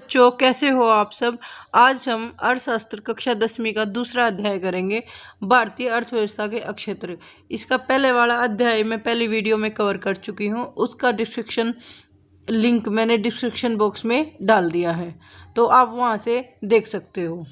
बच्चों, कैसे हो आप सब। आज हम अर्थशास्त्र कक्षा 10वीं का दूसरा अध्याय करेंगे, भारतीय अर्थव्यवस्था के अक्षेत्र। इसका पहले वाला अध्याय मैं पहली वीडियो में कवर कर चुकी हूँ। उसका डिस्क्रिप्शन लिंक मैंने डिस्क्रिप्शन बॉक्स में डाल दिया है, तो आप वहाँ से देख सकते हो।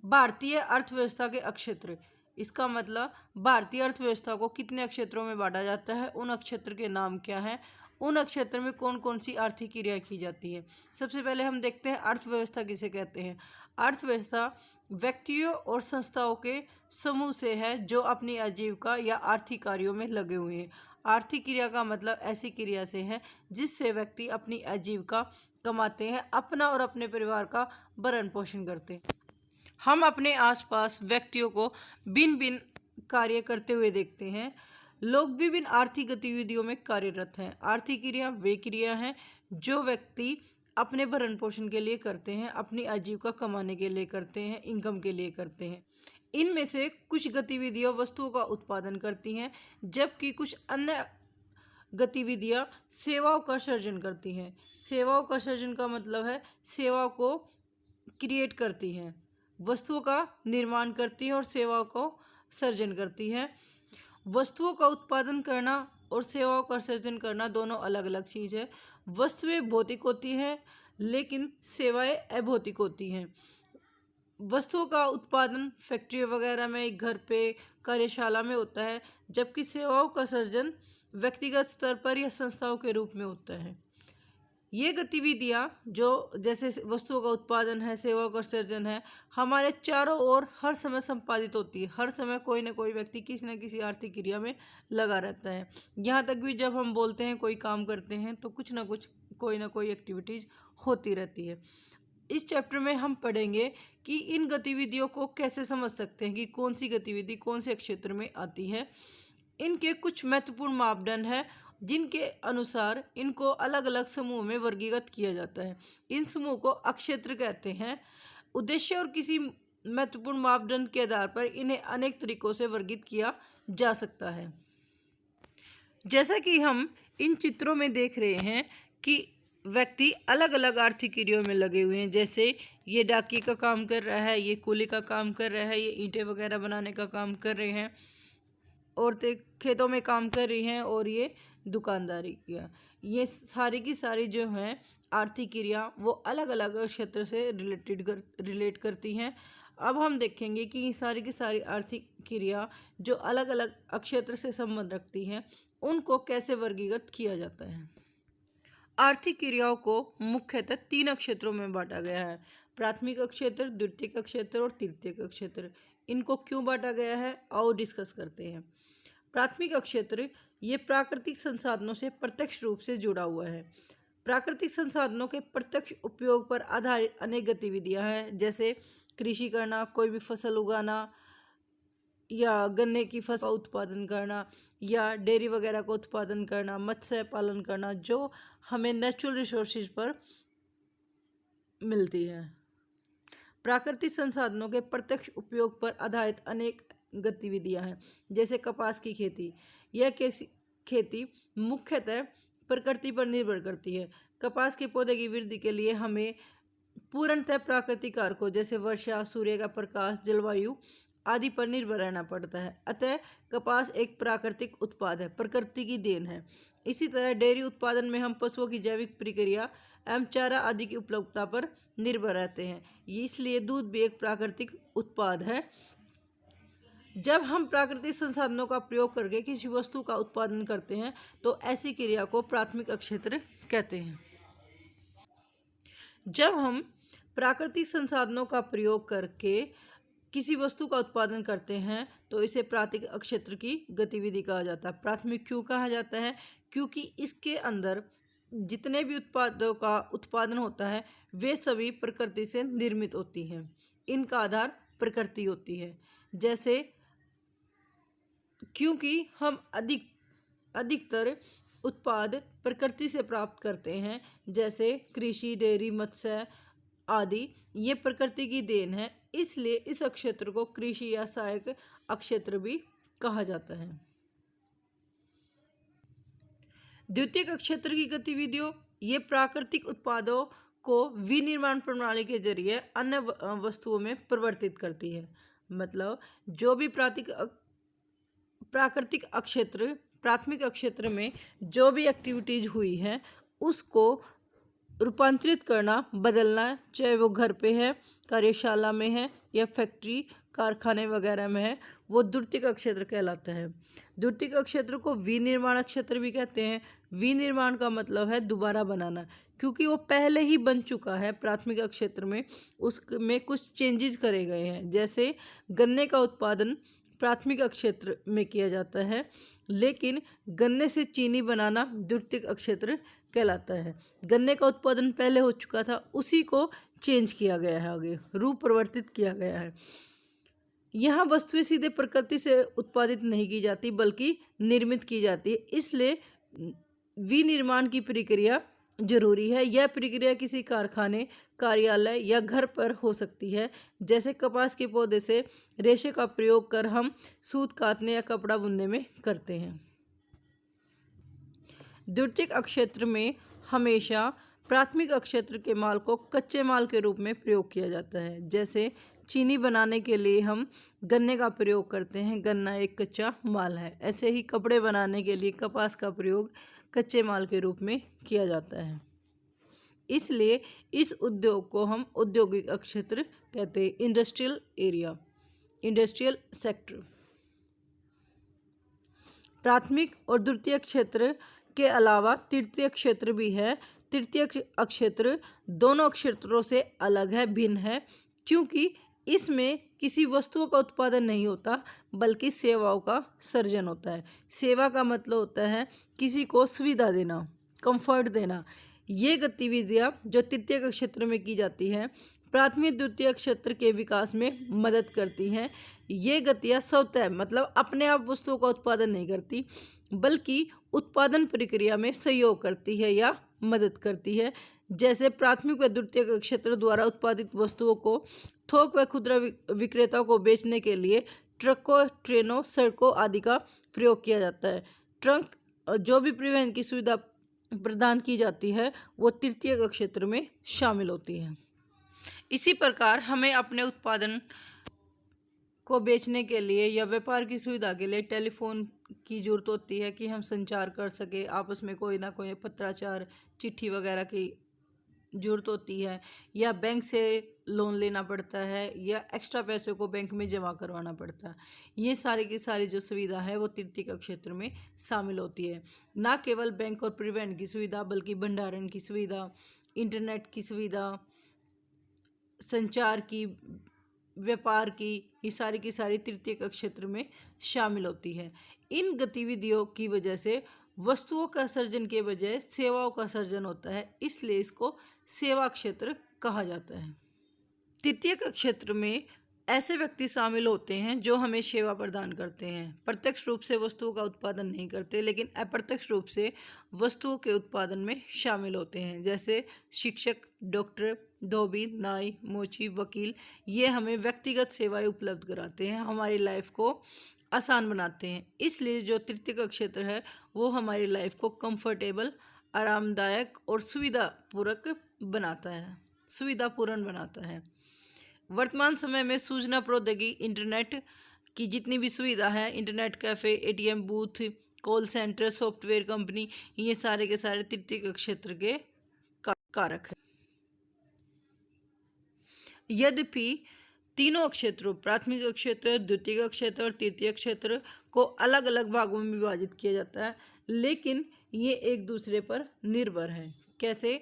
भारतीय अर्थव्यवस्था के अक्षेत्र, इसका मतलब भारतीय अर्थव्यवस्था को कितने क्षेत्रों में बांटा जाता है, उन अक्षेत्र के नाम क्या है, उन क्षेत्र में कौन कौन सी आर्थिक क्रिया की जाती है। सबसे पहले हम देखते हैं अर्थव्यवस्था किसे कहते हैं। अर्थव्यवस्था व्यक्तियों और संस्थाओं के समूह से है जो अपनी आजीविका या आर्थिक कार्यों में लगे हुए हैं। आर्थिक क्रिया का मतलब ऐसी क्रिया से है जिससे व्यक्ति अपनी आजीविका कमाते हैं, अपना और अपने परिवार का भरण पोषण करते हैं। हम अपने आसपास व्यक्तियों को भिन्न भिन्न कार्य करते हुए देखते हैं। लोग विभिन्न आर्थिक गतिविधियों में कार्यरत हैं। आर्थिक क्रिया वे क्रिया हैं जो व्यक्ति अपने भरण पोषण के लिए करते हैं, अपनी आजीविका कमाने के लिए करते हैं, इनकम के लिए करते हैं। इनमें से कुछ गतिविधियां वस्तुओं का उत्पादन करती हैं, जबकि कुछ अन्य गतिविधियां सेवाओं का सृजन करती हैं। सेवाओं का सृजन का मतलब है सेवाओं को क्रिएट करती हैं, वस्तुओं का निर्माण करती है और सेवाओं को सर्जन करती है। वस्तुओं का उत्पादन करना और सेवाओं का सर्जन करना दोनों अलग अलग चीज़ है। वस्तुएं भौतिक होती हैं लेकिन सेवाएं अभौतिक होती हैं। वस्तुओं का उत्पादन फैक्ट्री वगैरह में, घर पे, कार्यशाला में होता है, जबकि सेवाओं का सर्जन व्यक्तिगत स्तर पर या संस्थाओं के रूप में होता है। ये गतिविधियाँ जो जैसे वस्तुओं का उत्पादन है, सेवाओं का सर्जन है, हमारे चारों ओर हर समय संपादित होती है। हर समय कोई ना कोई व्यक्ति किसी न किसी आर्थिक क्रिया में लगा रहता है। यहाँ तक भी जब हम बोलते हैं, कोई काम करते हैं, तो कुछ ना कुछ कोई ना कोई एक्टिविटीज होती रहती है। इस चैप्टर में हम पढ़ेंगे कि इन गतिविधियों को कैसे समझ सकते हैं कि कौन सी गतिविधि कौन से क्षेत्र में आती है। इनके कुछ महत्वपूर्ण मापदंड हैं जिनके अनुसार इनको अलग अलग समूह में वर्गीकृत किया जाता है। इन समूह को अक्षेत्र कहते हैं। उद्देश्य और किसी महत्वपूर्ण मापदंड के आधार पर इन्हें अनेक तरीकों से वर्गीकृत किया जा सकता है। जैसा कि हम इन चित्रों में देख रहे हैं कि व्यक्ति अलग अलग आर्थिक क्रियाओं में लगे हुए हैं। जैसे ये डाकिये का काम कर रहा है, ये कूली का काम कर रहा है, ये ईंटें वगैरह बनाने का काम कर रहे हैं, औरतें खेतों में काम कर रही हैं, और ये दुकानदारी किया। ये सारी की सारी जो हैं आर्थिक क्रिया वो अलग अलग क्षेत्र से रिलेट करती हैं। अब हम देखेंगे कि सारी की सारी आर्थिक क्रिया जो अलग अलग क्षेत्र से संबंध रखती हैं उनको कैसे वर्गीकृत किया जाता है। आर्थिक क्रियाओं को मुख्यतः 3 क्षेत्रों में बांटा गया है: प्राथमिक क्षेत्र, द्वितीयक क्षेत्र और तृतीयक क्षेत्र। इनको क्यों बांटा गया है आओ डिस्कस करते हैं। प्राथमिक क्षेत्र ये प्राकृतिक संसाधनों से प्रत्यक्ष रूप से जुड़ा हुआ है। प्राकृतिक संसाधनों के प्रत्यक्ष उपयोग पर आधारित अनेक गतिविधियां हैं, जैसे कृषि करना, कोई भी फसल उगाना, या गन्ने की फसल का उत्पादन करना, या डेयरी वगैरह का उत्पादन करना, मत्स्य पालन करना, जो हमें नेचुरल रिसोर्सेज पर मिलती है। प्राकृतिक संसाधनों के प्रत्यक्ष उपयोग पर आधारित अनेक गतिविधियां हैं, जैसे कपास की खेती। यह खेती मुख्यतः प्रकृति पर निर्भर करती है। कपास के पौधे की वृद्धि के लिए हमें पूर्णतः प्राकृतिक कारकों जैसे वर्षा, सूर्य का प्रकाश, जलवायु आदि पर निर्भर रहना पड़ता है। अतः कपास एक प्राकृतिक उत्पाद है, प्रकृति की देन है। इसी तरह डेयरी उत्पादन में हम पशुओं की जैविक प्रक्रिया एवं चारा आदि की उपलब्धता पर निर्भर रहते हैं। इसलिए दूध भी एक प्राकृतिक उत्पाद है। जब हम प्राकृतिक संसाधनों का प्रयोग करके किसी वस्तु का उत्पादन करते हैं तो ऐसी क्रिया को प्राथमिक क्षेत्र कहते हैं। जब हम प्राकृतिक संसाधनों का प्रयोग करके किसी वस्तु का उत्पादन करते हैं तो इसे प्राथमिक क्षेत्र की गतिविधि कहा जाता है। प्राथमिक क्यों कहा जाता है? क्योंकि इसके अंदर जितने भी उत्पादों का उत्पादन होता है वे सभी प्रकृति से निर्मित होती हैं। इनका आधार प्रकृति होती है। जैसे क्योंकि हम अधिकतर उत्पाद प्रकृति से प्राप्त करते हैं, जैसे कृषि, डेयरी, मत्स्य आदि, ये प्रकृति की देन है। इसलिए इस क्षेत्र को कृषि या सहायक क्षेत्र भी कहा जाता है। द्वितीयक क्षेत्र की गतिविधियों ये प्राकृतिक उत्पादों को विनिर्माण प्रणाली के जरिए अन्य वस्तुओं में परिवर्तित करती है। मतलब जो भी प्राथमिक अक्षेत्र में जो भी एक्टिविटीज हुई है उसको रूपांतरित करना, बदलना, चाहे वो घर पे है, कार्यशाला में है या फैक्ट्री कारखाने वगैरह में है, वो द्वितीयक क्षेत्र कहलाता है। द्वितीयक क्षेत्र को विनिर्माण क्षेत्र भी कहते हैं। विनिर्माण का मतलब है दोबारा बनाना, क्योंकि वो पहले ही बन चुका है प्राथमिक क्षेत्र में, उसमें कुछ चेंजेस करे गए हैं। जैसे गन्ने का उत्पादन प्राथमिक क्षेत्र में किया जाता है, लेकिन गन्ने से चीनी बनाना द्वितीयक क्षेत्र कहलाता है। गन्ने का उत्पादन पहले हो चुका था, उसी को चेंज किया गया है, आगे रूप परिवर्तित किया गया है। यहाँ वस्तुएं सीधे प्रकृति से उत्पादित नहीं की जाती बल्कि निर्मित की जाती है, इसलिए विनिर्माण की प्रक्रिया जरूरी है। यह प्रक्रिया किसी कारखाने, कार्यालय या घर पर हो सकती है। जैसे कपास के पौधे से रेशे का प्रयोग कर हम सूत काटने या कपड़ा बुनने में करते हैं। द्वितीयक क्षेत्र में हमेशा प्राथमिक क्षेत्र के माल को कच्चे माल के रूप में प्रयोग किया जाता है। जैसे चीनी बनाने के लिए हम गन्ने का प्रयोग करते हैं, गन्ना एक कच्चा माल है। ऐसे ही कपड़े बनाने के लिए कपास का प्रयोग कच्चे माल के रूप में किया जाता है। इसलिए इस उद्योग को हम औद्योगिक क्षेत्र कहते हैं, इंडस्ट्रियल एरिया, इंडस्ट्रियल सेक्टर। प्राथमिक और द्वितीयक क्षेत्र के अलावा तृतीयक क्षेत्र भी है। तृतीयक क्षेत्र दोनों क्षेत्रों से अलग है, भिन्न है, क्योंकि इसमें किसी वस्तुओं का उत्पादन नहीं होता बल्कि सेवाओं का सर्जन होता है। सेवा का मतलब होता है किसी को सुविधा देना, कंफर्ट देना। ये गतिविधियाँ जो तृतीयक क्षेत्र में की जाती हैं प्राथमिक द्वितीयक क्षेत्र के विकास में मदद करती हैं। ये गतियाँ स्वतः मतलब अपने आप वस्तुओं का उत्पादन नहीं करती बल्कि उत्पादन प्रक्रिया में सहयोग करती है या मदद करती है। जैसे प्राथमिक व द्वितीयक क्षेत्र द्वारा उत्पादित वस्तुओं को थोक व खुदरा विक्रेताओं को बेचने के लिए ट्रकों, ट्रेनों, सड़कों आदि का प्रयोग किया जाता है। ट्रक जो भी परिवहन की सुविधा प्रदान की जाती है वो तृतीयक क्षेत्र में शामिल होती है। इसी प्रकार हमें अपने उत्पादन को बेचने के लिए या व्यापार की सुविधा के लिए टेलीफोन की जरूरत होती है कि हम संचार कर सके, आपस में कोई ना कोई पत्राचार, चिट्ठी वगैरह की जरूरत होती है, या बैंक से लोन लेना पड़ता है या एक्स्ट्रा पैसे को बैंक में जमा करवाना पड़ता है। ये सारी की सारी जो सुविधा है वो तृतीयक क्षेत्र में शामिल होती है। ना केवल बैंक और परिवहन की सुविधा बल्कि भंडारण की सुविधा, इंटरनेट की सुविधा, संचार की, व्यापार की, ये सारी की सारी तृतीयक क्षेत्र में शामिल होती है। इन गतिविधियों की वजह से वस्तुओं का सर्जन के बजाय सेवाओं का सर्जन होता है, इसलिए इसको सेवा क्षेत्र कहा जाता है। तृतीयक क्षेत्र में ऐसे व्यक्ति शामिल होते हैं जो हमें सेवा प्रदान करते हैं। प्रत्यक्ष रूप से वस्तुओं का उत्पादन नहीं करते लेकिन अप्रत्यक्ष रूप से वस्तुओं के उत्पादन में शामिल होते हैं। जैसे शिक्षक, डॉक्टर, धोबी, नाई, मोची, वकील, ये हमें व्यक्तिगत सेवाएं उपलब्ध कराते हैं, हमारी लाइफ को आसान बनाते हैं। इसलिए जो तृतीयक क्षेत्र है वो हमारी लाइफ को कंफर्टेबल, आरामदायक और सुविधापूर्ण बनाता है। वर्तमान समय में सूचना प्रौद्योगिकी, इंटरनेट की जितनी भी सुविधा है, internet cafe, ATM booth, call centre, software company, ये सारे के सारे तृतीयक क्षेत्र के कारक हैं। यद्यपि तीनों क्षेत्रों प्राथमिक क्षेत्र, द्वितीयक क्षेत्र और तृतीयक क्षेत्र को अलग अलग भागों में विभाजित किया जाता है, लेकिन ये एक दूसरे पर निर्भर हैं। कैसे?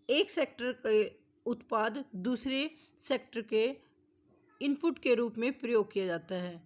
एक सेक्टर के उत्पाद दूसरे सेक्टर के इनपुट के रूप में प्रयोग किया जाता है।